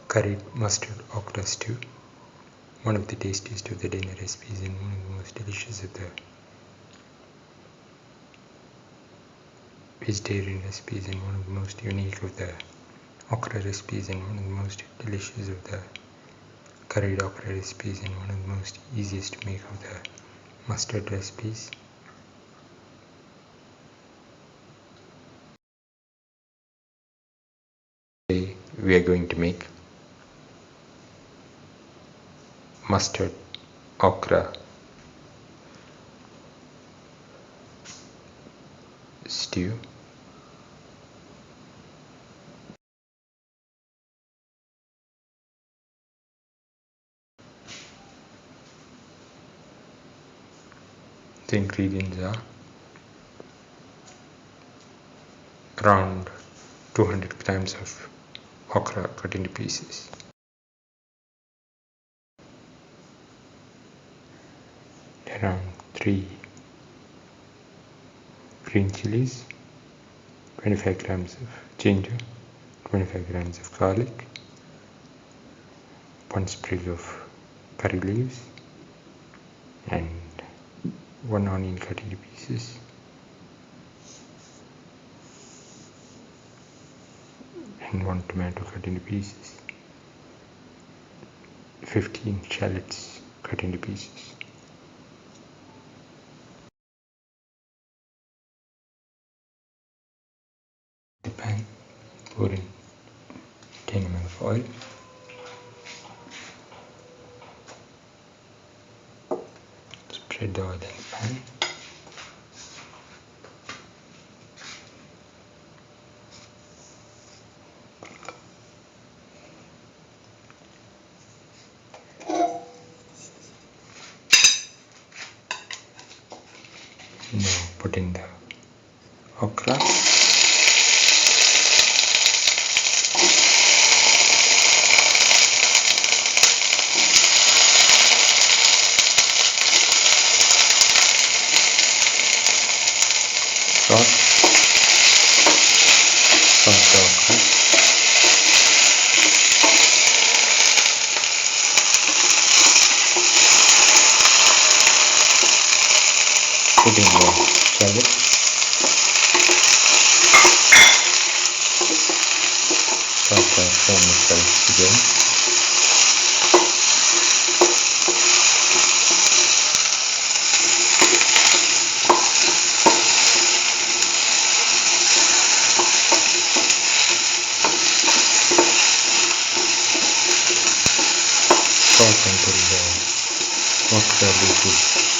Curried Mustard Okra Stew, one of the tastiest of the dinner recipes and one of the most delicious of the vegetarian recipes and one of the most unique of the okra recipes and one of the most delicious of the curried okra recipes and one of the most easiest to make of the mustard recipes. Today we are going to make mustard okra stew. The ingredients are around 200 grams of okra cut into pieces, around 3 green chillies, 25 grams of ginger, 25 grams of garlic, 1 sprig of curry leaves, and 1 onion cut into pieces, and 1 tomato cut into pieces, 15 shallots cut into pieces. The pan, pour in 10 ml of oil. Spread the oil in the pan. Now put in the okra. Saute the okra. Put in the shallots. Start the flame of shallots again. Salt until the okra loses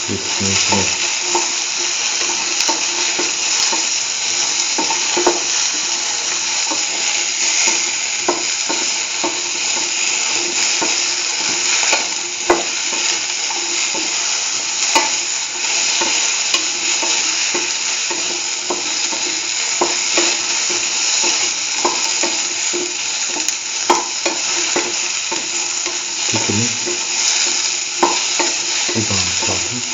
its mucinous. Is on sauteed.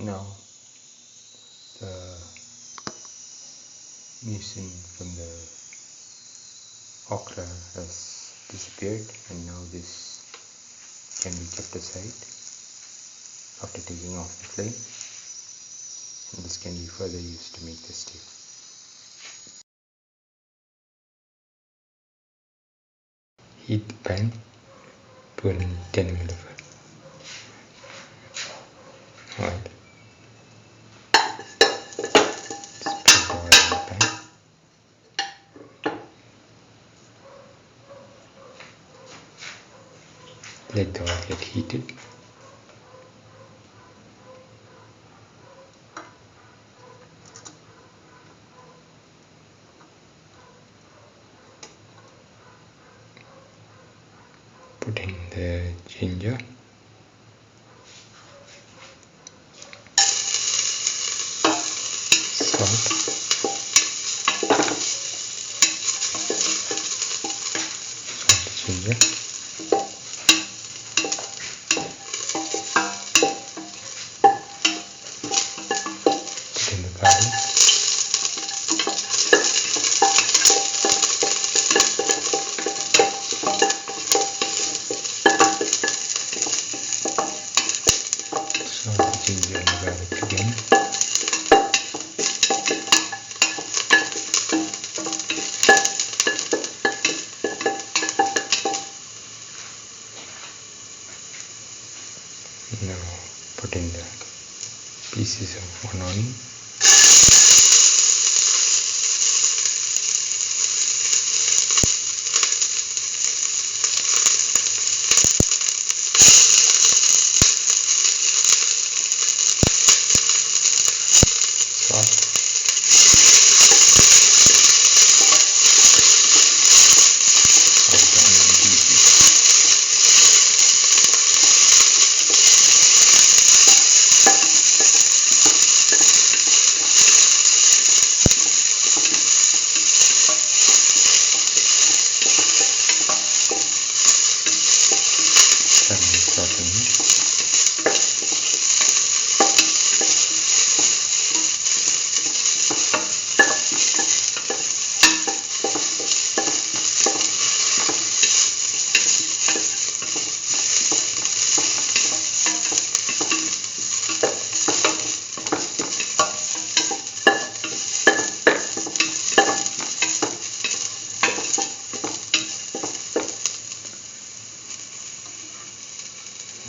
Now the mucin from the okra has disappeared, and now this can be kept aside after taking off the flame, and this can be further used to make the stew. Heat the pan, pour in 10 ml of oil. Spread the oil in the pan. Let the oil get heated. Put in the ginger, salt, ginger, put in the garlic, salt, ginger and garlic again. Now put in the pieces of one onion, salt, of the onion pieces.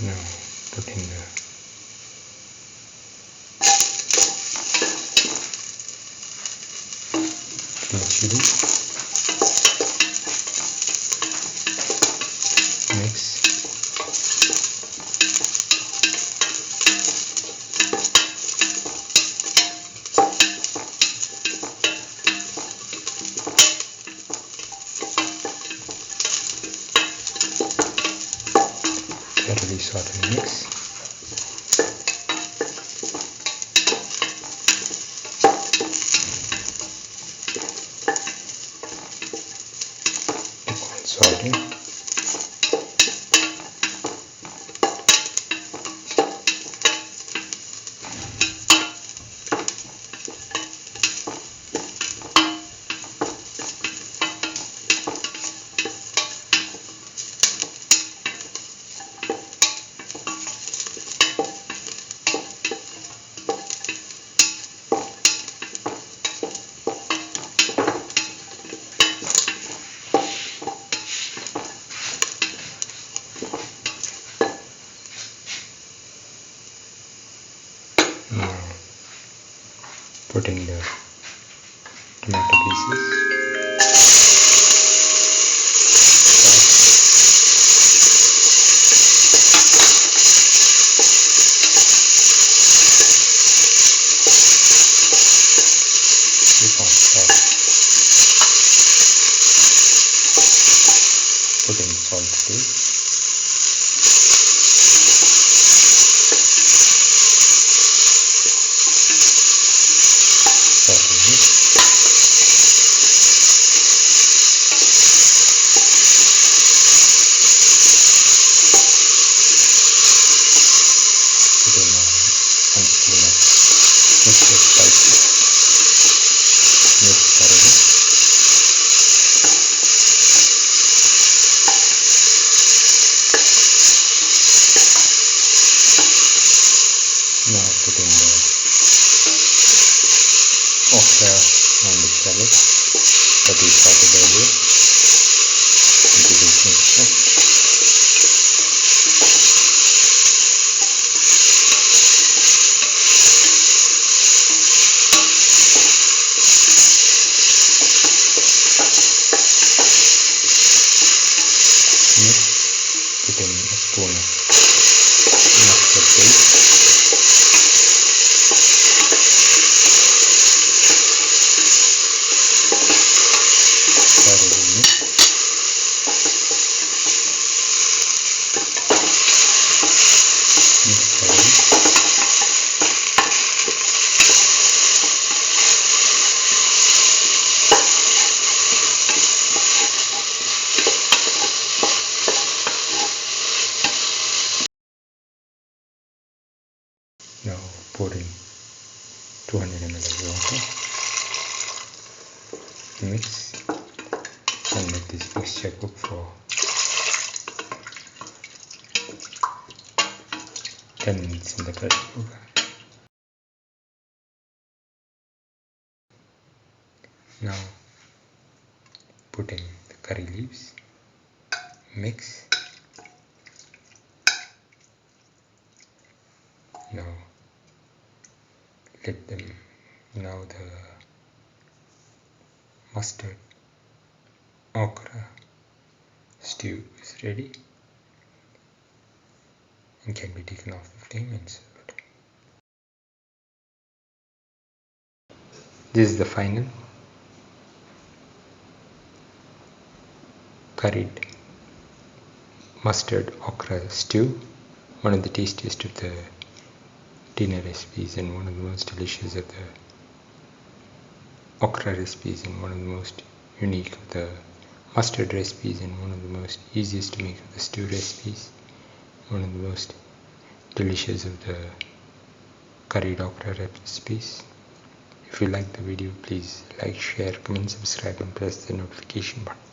Now put in the chillies, mix, thoroughly saute and mix. Saute. Now put in the tomato pieces, salt, put in salt too. Now put in the okra and the shallots that we sauteed earlier into this mixture. Mix, put in a spoon mix and let this mixture cook for 10 minutes in the pressure cooker. Now put in the curry leaves, mix. Now let them, now the mustard okra stew is ready and can be taken off the flame and served. This is the final curried mustard okra stew, one of the tastiest of the dinner recipes and one of the most delicious of the okra recipes and one of the most unique of the mustard recipes and one of the most easiest to make of the stew recipes, one of the most delicious of the curried okra recipes. If you like the video, please like, share, comment, subscribe and press the notification button.